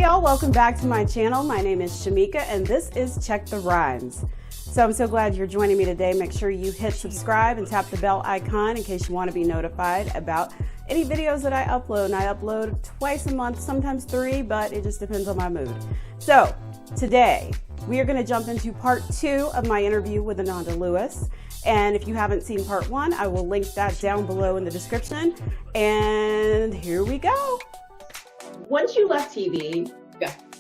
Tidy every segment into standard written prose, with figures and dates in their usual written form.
y'all, welcome back to my channel. My name is Shameika and this is Check the Rhymes. So I'm so glad you're joining me today. Make sure you hit subscribe and tap the bell icon in case you want to be notified about any videos that I upload. And I upload twice a month, sometimes 3, but it just depends on my mood. So today we are going to jump into part 2 of my interview with Ananda Lewis. And if you haven't seen part 1, I will link that down below in the description. And here we go. Once you left TV,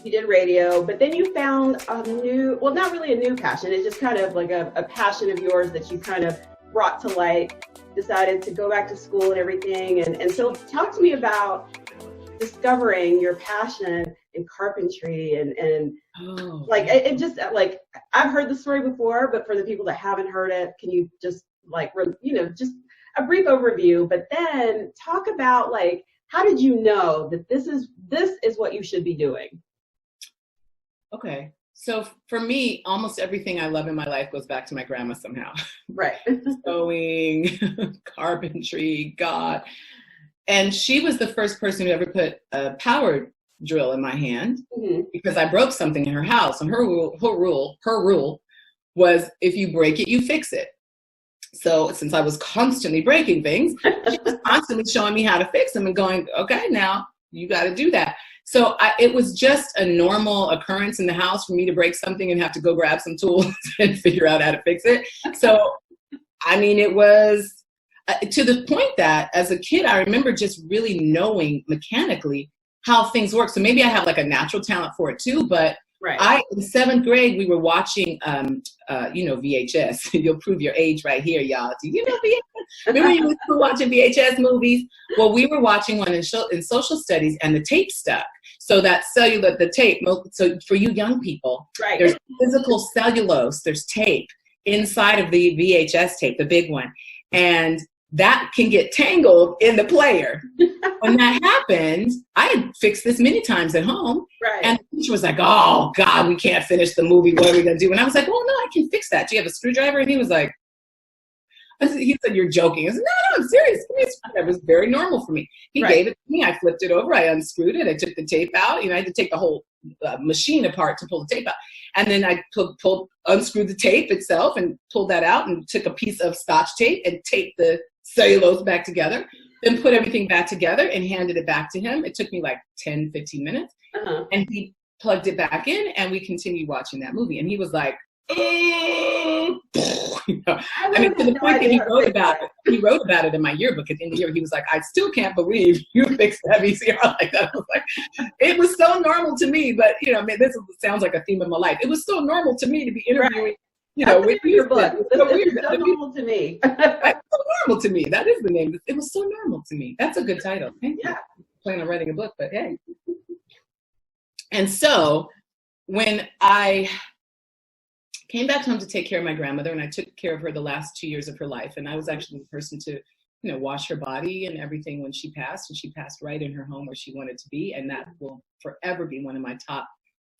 you did radio, but then you found a new, well, not really a new passion. It's just kind of like a passion of yours that you kind of brought to light, decided to go back to school and everything. And so talk to me about discovering your passion in carpentry and like, it just like, I've heard the story before, but for the people that haven't heard it, can you just like, just a brief overview, but then talk about like, how did you know that this is what you should be doing? Okay. So for me, almost everything I love in my life goes back to my grandma somehow. Right. Sewing, carpentry, God. And she was the first person who ever put a power drill in my hand because I broke something in her house. And her rule was if you break it, you fix it. So since I was constantly breaking things, she was constantly showing me how to fix them and going, okay, now you got to do that. So it was just a normal occurrence in the house for me to break something and have to go grab some tools and figure out how to fix it. So, I mean, it was to the point that as a kid, I remember just really knowing mechanically how things work. So maybe I have like a natural talent for it too, but in 7th grade, we were watching, VHS. You'll prove your age right here, y'all. Do you know VHS? Remember you were watching VHS movies? Well, we were watching one in social studies and the tape stuck. So that the tape, so for you young people, there's physical cellulose, there's tape inside of the VHS tape, the big one. And that can get tangled in the player. When that happened, I had fixed this many times at home. And the teacher was like, oh, God, we can't finish the movie. What are we going to do? And I was like, oh, no, I can fix that. Do you have a screwdriver? And he was like, he said, you're joking. I said, no, I'm serious. That was very normal for me. He gave it to me. I flipped it over. I unscrewed it. I took the tape out. I had to take the whole machine apart to pull the tape out. And then I unscrewed the tape itself and pulled that out and took a piece of Scotch tape and taped the cellulose back together, then put everything back together and handed it back to him. It took me like 10, 15 minutes. And he plugged it back in and we continued watching that movie. And he was like, I mean, to the point that he wrote about it. He wrote about it in my yearbook at the end of the year. He was like, I still can't believe you fixed that VCR like that. I was like, it was so normal to me, but this sounds like a theme of my life. It was so normal to me to be interviewing with your book. It's so normal to me. It's so normal to me. That is the name. It was so normal to me. That's a good title. Thank you. Plan on writing a book, but hey. And so when I came back home to take care of my grandmother, and I took care of her the last 2 years of her life, and I was actually the person to, wash her body and everything when she passed, and she passed right in her home where she wanted to be, and that will forever be one of my top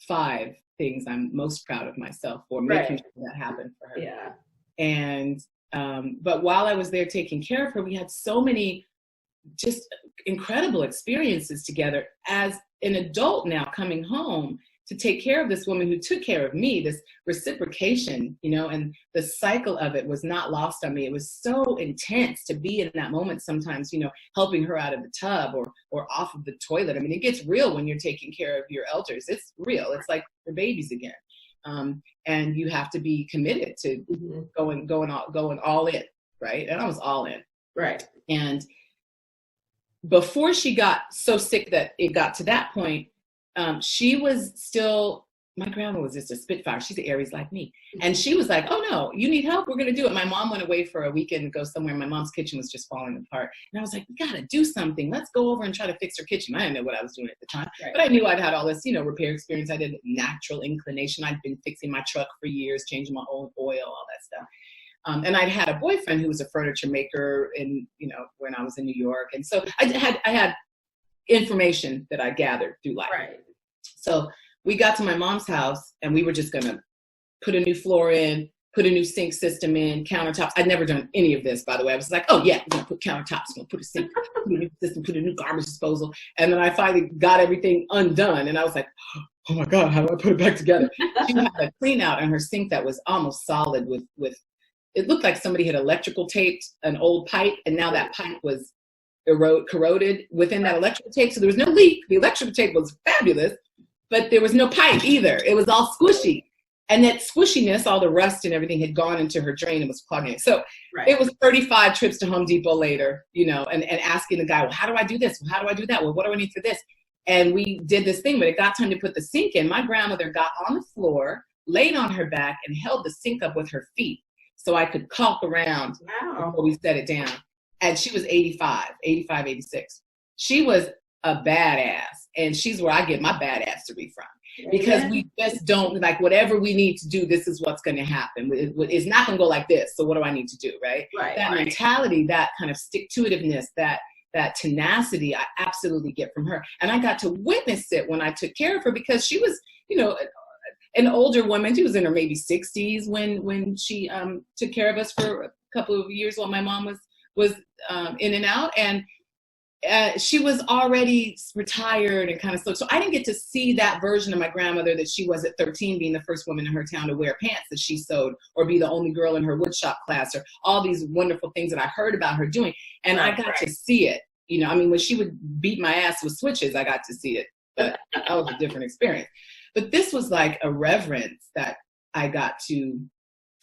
5 things I'm most proud of myself for making sure that happened for her. Yeah. And but while I was there taking care of her, we had so many just incredible experiences together as an adult now coming home to take care of this woman who took care of me. This reciprocation, and the cycle of it was not lost on me. It was so intense to be in that moment sometimes, helping her out of the tub or off of the toilet. I mean, it gets real when you're taking care of your elders. It's real. It's like your babies again. And you have to be committed to going all in, right? And I was all in. Right. And before she got so sick that it got to that point, she was still, my grandma was just a spitfire. She's an Aries like me. And she was like, oh no, you need help? We're going to do it. My mom went away for a weekend to go somewhere. My mom's kitchen was just falling apart. And I was like, we got to do something. Let's go over and try to fix her kitchen. I didn't know what I was doing at the time, but I knew I'd had all this, repair experience. I did a natural inclination. I'd been fixing my truck for years, changing my own oil, all that stuff. And I'd had a boyfriend who was a furniture maker when I was in New York. And so I had information that I gathered through life. Right. So we got to my mom's house and we were just going to put a new floor in, put a new sink system in, countertops. I'd never done any of this, by the way. I was like, oh yeah, we're gonna put countertops, we're gonna put a sink, put a new system, put a new garbage disposal. And then I finally got everything undone. And I was like, oh my God, how do I put it back together? She had a clean out in her sink that was almost solid with it looked like somebody had electrical taped an old pipe, and now that pipe was corroded within that electrical tape. So there was no leak. The electrical tape was fabulous, but there was no pipe either. It was all squishy. And that squishiness, all the rust and everything had gone into her drain and was clogging it. So it was 35 trips to Home Depot later, you know, and asking the guy, well, how do I do this? Well, how do I do that? Well, what do I need for this? And we did this thing, but it got time to put the sink in. My grandmother got on the floor, laid on her back, and held the sink up with her feet so I could caulk around before we set it down. And she was 85, 86. She was a badass. And she's where I get my badassery from. Because we just don't, like, whatever we need to do, this is what's going to happen. It's not going to go like this. So what do I need to do, right? That mentality, that kind of stick-to-itiveness, that tenacity, I absolutely get from her. And I got to witness it when I took care of her, because she was, you know, an older woman. She was in her maybe 60s when she took care of us for a couple of years while my mom was in and out. And she was already retired and kind of slow. So I didn't get to see that version of my grandmother that she was at 13, being the first woman in her town to wear pants that she sewed, or be the only girl in her woodshop class, or all these wonderful things that I heard about her doing. And I got to see it. You know, I mean, when she would beat my ass with switches, I got to see it. But that was a different experience. But this was like a reverence that I got to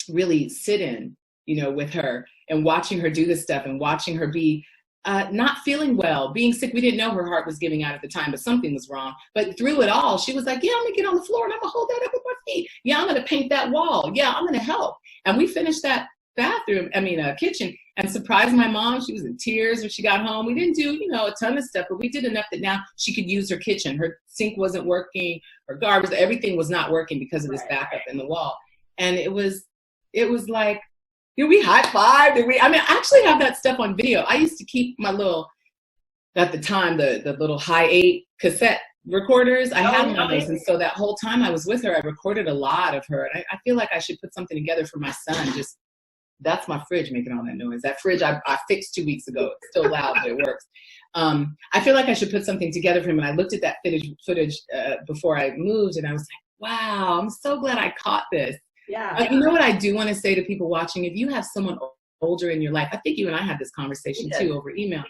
really sit in, you know, with her, and watching her do this stuff, and watching her be not feeling well, being sick. We didn't know her heart was giving out at the time, but something was wrong. But through it all, she was like, yeah, I'm gonna get on the floor and I'm gonna hold that up with my feet. Yeah, I'm gonna paint that wall. Yeah, I'm gonna help. And we finished that kitchen, and surprised my mom. She was in tears when she got home. We didn't do, you know, a ton of stuff, but we did enough that now she could use her kitchen. Her sink wasn't working, her garbage, everything was not working because of this backup in the wall. And it was like, you know, we high-fived, and I actually have that stuff on video. I used to keep my little, at the time, the little Hi8 cassette recorders. I had one of those, and so that whole time I was with her, I recorded a lot of her. And I feel like I should put something together for my son. Just, that's my fridge making all that noise. That fridge I fixed 2 weeks ago. It's still loud, but it works. I feel like I should put something together for him. And I looked at that footage before I moved, and I was like, wow, I'm so glad I caught this. Yeah. You know what I do want to say to people watching? If you have someone older in your life, I think you and I had this conversation too over email.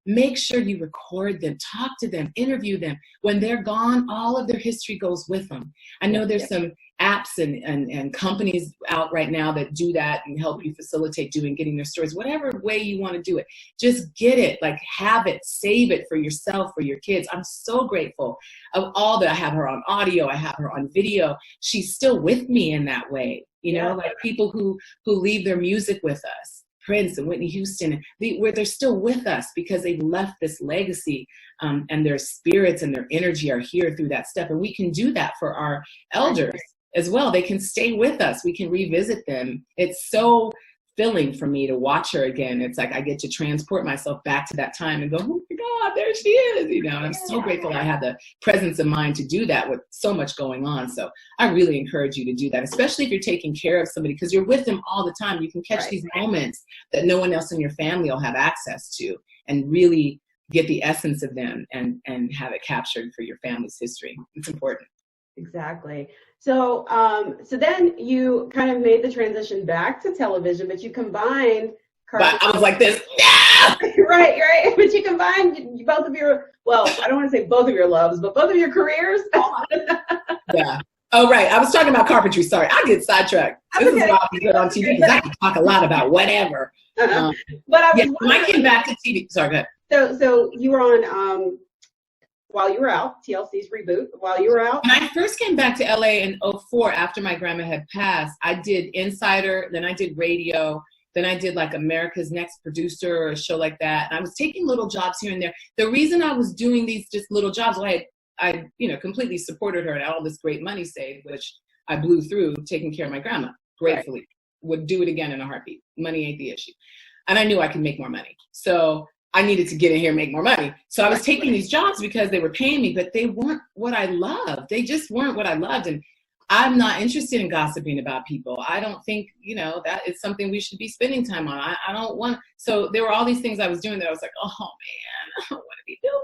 Make sure you record them, talk to them, interview them. When they're gone, all of their history goes with them. I know there's some apps and companies out right now that do that and help you facilitate getting their stories, whatever way you want to do it. Just get it, like, have it, save it for yourself, for your kids. I'm so grateful of all that. I have her on audio, I have her on video. She's still with me in that way, you know, like people who leave their music with us. Prince and Whitney Houston, where they're still with us because they've left this legacy, and their spirits and their energy are here through that stuff. And we can do that for our elders as well. They can stay with us. We can revisit them. It's so filling for me to watch her again. It's like I get to transport myself back to that time and go, oh my God, there she is, you know. And I'm so grateful I have the presence of mind to do that with so much going on. So I really encourage you to do that, especially if you're taking care of somebody, because you're with them all the time. You can catch these moments that no one else in your family will have access to, and really get the essence of them and have it captured for your family's history. It's important. Exactly. So, so then you kind of made the transition back to television, but you combined. But I was like this. Right. But you combined both of your, well, I don't want to say both of your loves, but both of your careers. Yeah. Oh, right. I was talking about carpentry. Sorry, I get sidetracked. This is why I'm good on TV, because I can talk a lot about whatever. But when I came back to TV, sorry, go ahead. So you were on. While you were out, TLC's reboot, while you were out? When I first came back to LA in 2004, after my grandma had passed, I did Insider, then I did radio, then I did like America's Next Producer or a show like that. And I was taking little jobs here and there. The reason I was doing these just little jobs, I completely supported her and all this great money saved, which I blew through taking care of my grandma, gratefully. Would do it again in a heartbeat. Money ain't the issue. And I knew I could make more money. So I needed to get in here and make more money. So I was taking these jobs because they were paying me, but they weren't what I loved. They just weren't what I loved. And I'm not interested in gossiping about people. I don't think, that is something we should be spending time on. I don't want, so there were all these things I was doing that I was like, oh man, I don't want to be doing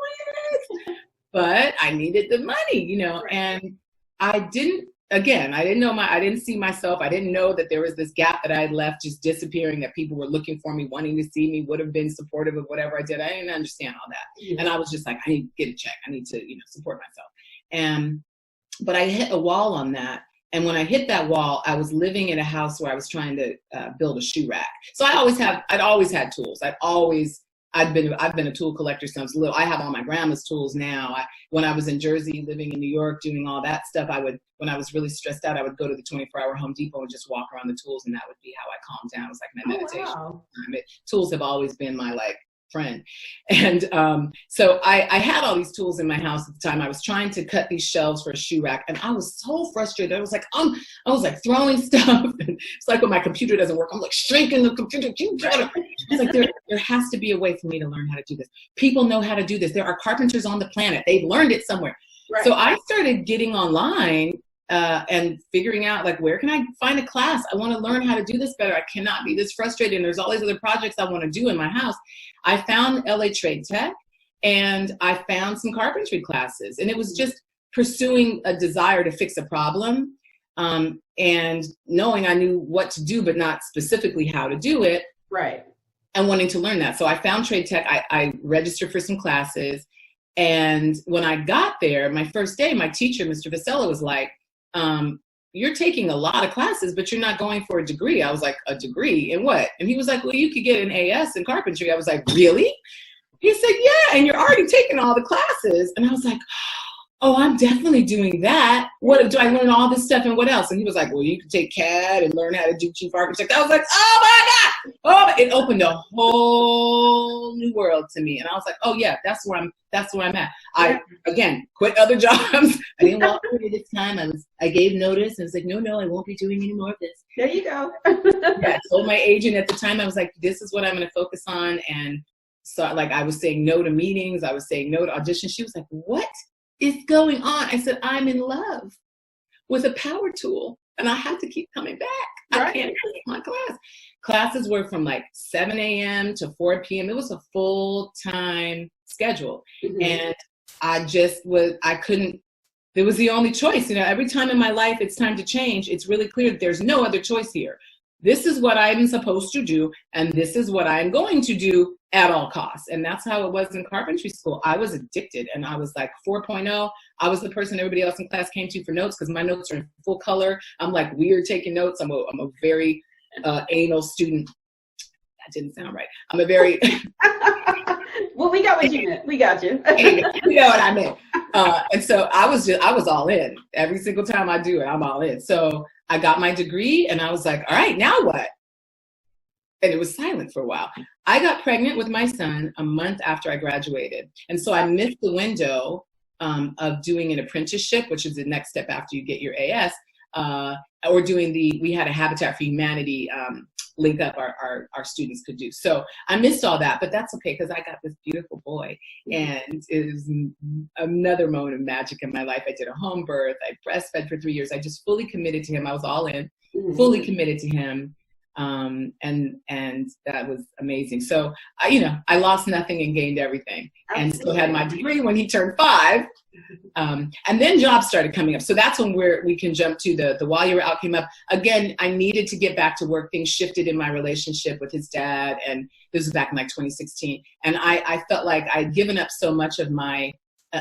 it. But I needed the money, and I didn't see myself. I didn't know that there was this gap that I had left just disappearing, that people were looking for me, wanting to see me, would have been supportive of whatever I did. I didn't understand all that. Mm-hmm. And I was just like, I need to get a check. I need to, support myself. But I hit a wall on that. And when I hit that wall, I was living in a house where I was trying to build a shoe rack. So I'd always had tools. I've been a tool collector since I was little. I have all my grandma's tools now. When I was in Jersey, living in New York, doing all that stuff, when I was really stressed out, I would go to the 24-hour Home Depot and just walk around the tools, and that would be how I calmed down. It was like my meditation. Wow. Tools have always been my friend. And so I had all these tools in my house at the time. I was trying to cut these shelves for a shoe rack, and I was so frustrated. I was like throwing stuff. And it's like when my computer doesn't work, I'm like shrinking the computer. It's like there has to be a way for me to learn how to do this. People know how to do this. There are carpenters on the planet. They've learned it somewhere. Right. So I started getting online and figuring out, where can I find a class? I want to learn how to do this better. I cannot be this frustrated. And there's all these other projects I want to do in my house. I found LA Trade Tech, and I found some carpentry classes. And it was just pursuing a desire to fix a problem, and knowing I knew what to do, but not specifically how to do it. Right. And wanting to learn that. So I found Trade Tech. I registered for some classes. And when I got there, my first day, my teacher, Mr. Vasella, was like, you're taking a lot of classes, but you're not going for a degree. I was like, a degree in what? And he was like, well, you could get an AS in carpentry. I was like, really? He said, yeah, and you're already taking all the classes. And I was like, oh, I'm definitely doing that. What do I learn all this stuff, and what else? And he was like, well, you can take CAD and learn how to do chief architect. I was like, oh my God. Oh, it opened a whole new world to me. And I was like, oh yeah, that's where I'm at. I, again, quit other jobs. I didn't walk away this time. I gave notice, and it's like, no, I won't be doing any more of this. There you go. Yeah, I told my agent at the time, I was like, this is what I'm going to focus on. And so I was saying no to meetings. I was saying no to auditions. She was like, what is going on? I said, I'm in love with a power tool, and I have to keep coming back. Right. I can't take my class. Classes were from 7 a.m. to 4 p.m. It was a full-time schedule. Mm-hmm. And I couldn't, it was the only choice. Every time in my life it's time to change, it's really clear that there's no other choice here. This is what I'm supposed to do, and this is what I'm going to do at all costs. And that's how it was in carpentry school. I was addicted, and I was 4.0. I was the person everybody else in class came to for notes, because my notes are in full color. I'm weird taking notes. I'm a very anal student. That didn't sound right. I'm a very... Well, we got what you meant. We got you. You know what I meant. And so I was all in. Every single time I do it, I'm all in. So I got my degree, and I was like, all right, now what? And it was silent for a while. I got pregnant with my son a month after I graduated. And so I missed the window of doing an apprenticeship, which is the next step after you get your AS, or doing we had a Habitat for Humanity link up our students could do. So I missed all that, but that's okay, because I got this beautiful boy, and it was another moment of magic in my life. I did a home birth. I breastfed for 3 years. I just fully committed to him. I was all in, fully committed to him. And that was amazing. So I lost nothing and gained everything. Absolutely. And still had my degree when he turned 5. And then jobs started coming up. So that's when we can jump to the While You Were Out came up. Again, I needed to get back to work. Things shifted in my relationship with his dad. And this was back in 2016. And I felt like I'd given up so much of my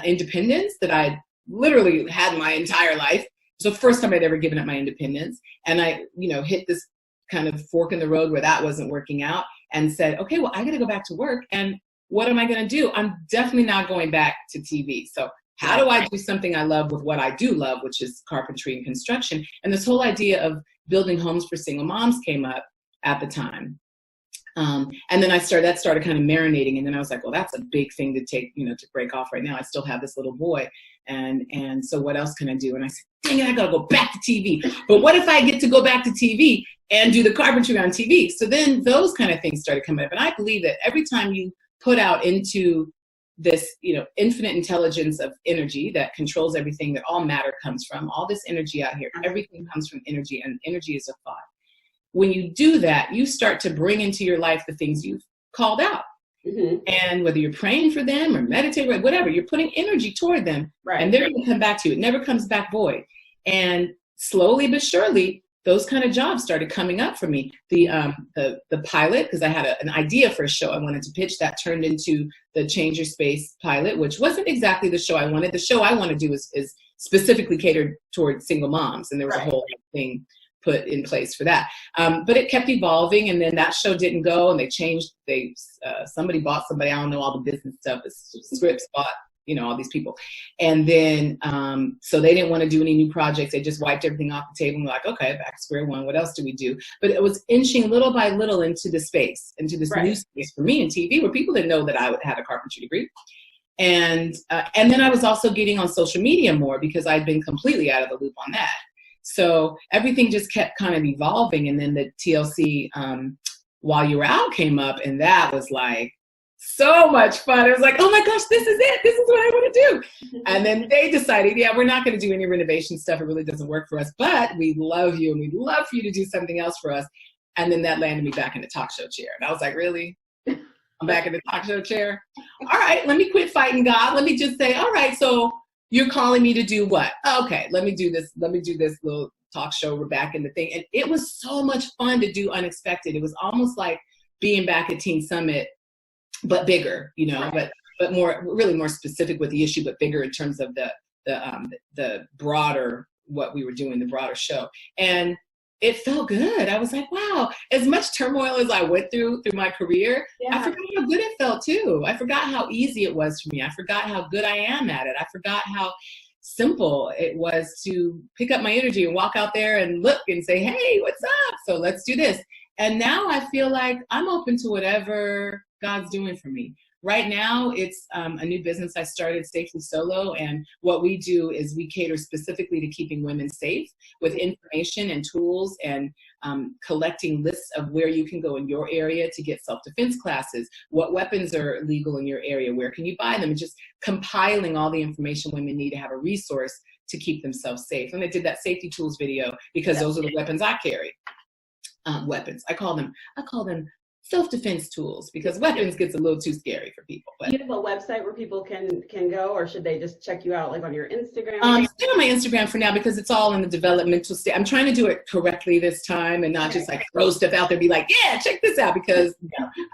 independence that I literally had my entire life. It was the first time I'd ever given up my independence. And I, hit this kind of fork in the road where that wasn't working out, and said, okay, well, I got to go back to work. And what am I going to do? I'm definitely not going back to TV. So how do I do something I love with what I do love, which is carpentry and construction? And this whole idea of building homes for single moms came up at the time. And then that started kind of marinating. And then I was like, well, that's a big thing to take, to break off right now. I still have this little boy. And so what else can I do? And I said, dang it, I got to go back to TV. But what if I get to go back to TV and do the carpentry on TV? So then those kind of things started coming up. And I believe that every time you put out into this, infinite intelligence of energy that controls everything, that all matter comes from, all this energy out here. Everything comes from energy, and energy is a thought. When you do that, you start to bring into your life the things you've called out. Mm-hmm. And whether you're praying for them or meditating, whatever, you're putting energy toward them, right, and they're going to come back to you. It never comes back void. And slowly but surely, those kind of jobs started coming up for me. The pilot, because I had an idea for a show I wanted to pitch, that turned into the Change Your Space pilot, which wasn't exactly the show I wanted. The show I want to do is specifically catered toward single moms, and there was a whole thing put in place for that. But it kept evolving, and then that show didn't go, and they changed. Somebody bought somebody. I don't know all the business stuff. Scripts bought, all these people. And then, so they didn't want to do any new projects. They just wiped everything off the table and were like, okay, back to square one. What else do we do? But it was inching little by little into the space, into this new space for me in TV, where people didn't know that I had a carpentry degree. And then I was also getting on social media more, because I'd been completely out of the loop on that. So everything just kept kind of evolving. And then the TLC While You Were Out came up, and that was like so much fun. It was like, oh my gosh, this is it. This is what I want to do. And then they decided, we're not going to do any renovation stuff. It really doesn't work for us, but we love you, and we'd love for you to do something else for us. And then that landed me back in the talk show chair. And I was like, really? I'm back in the talk show chair? All right, let me quit fighting God. Let me just say, all right, so you're calling me to do what? Okay, let me do this little talk show. We're back in the thing. And it was so much fun to do unexpected. It was almost like being back at Teen Summit, but bigger, but really more specific with the issue, but bigger in terms of the broader, what we were doing, the broader show. And it felt good. I was like, wow, as much turmoil as I went through my career, I forgot how good it felt too. I forgot how easy it was for me. I forgot how good I am at it. I forgot how simple it was to pick up my energy and walk out there and look and say, hey, what's up? So let's do this. And now I feel like I'm open to whatever God's doing for me. Right now, it's a new business I started, Safely Solo, and what we do is we cater specifically to keeping women safe with information and tools, and collecting lists of where you can go in your area to get self-defense classes, what weapons are legal in your area, where can you buy them, and just compiling all the information women need to have a resource to keep themselves safe. And I did that safety tools video because those are the weapons I carry. Weapons. I call them self-defense tools, because weapons gets a little too scary for people. But you have a website where people can go, or should they just check you out like on your Instagram? Stay on my Instagram for now, because it's all in the developmental state. I'm trying to do it correctly this time, and not just like throw stuff out there and be like, yeah, check this out, because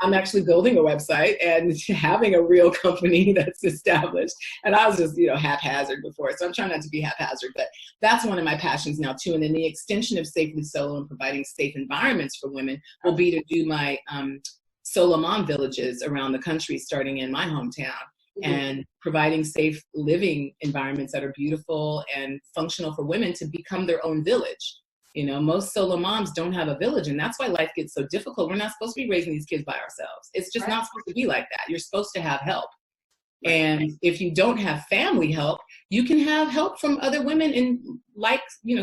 I'm actually building a website and having a real company that's established. And I was just, haphazard before. So I'm trying not to be haphazard, but that's one of my passions now too. And then the extension of Safely Solo and providing safe environments for women will be to do my solo mom villages around the country, starting in my hometown, and providing safe living environments that are beautiful and functional for women to become their own village. Most solo moms don't have a village, and that's why life gets so difficult. We're not supposed to be raising these kids by ourselves. It's just not supposed to be like that. You're supposed to have help. And if you don't have family help, you can have help from other women in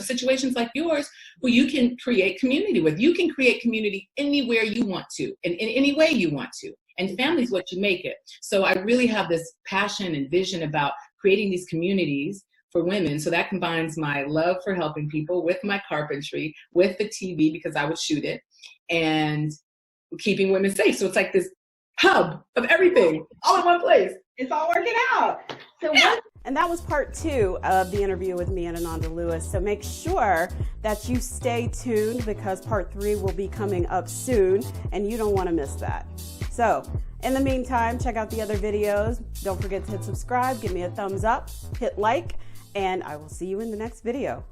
situations like yours, where you can create community with. You can create community anywhere you want to, and in any way you want to. And family is what you make it. So I really have this passion and vision about creating these communities for women. So that combines my love for helping people with my carpentry, with the TV, because I would shoot it, and keeping women safe. So it's like this hub of everything all in one place. It's all working out. And that was part 2 of the interview with me and Ananda Lewis. So make sure that you stay tuned, because part 3 will be coming up soon, and you don't want to miss that. So in the meantime, check out the other videos. Don't forget to hit subscribe, give me a thumbs up, hit like, and I will see you in the next video.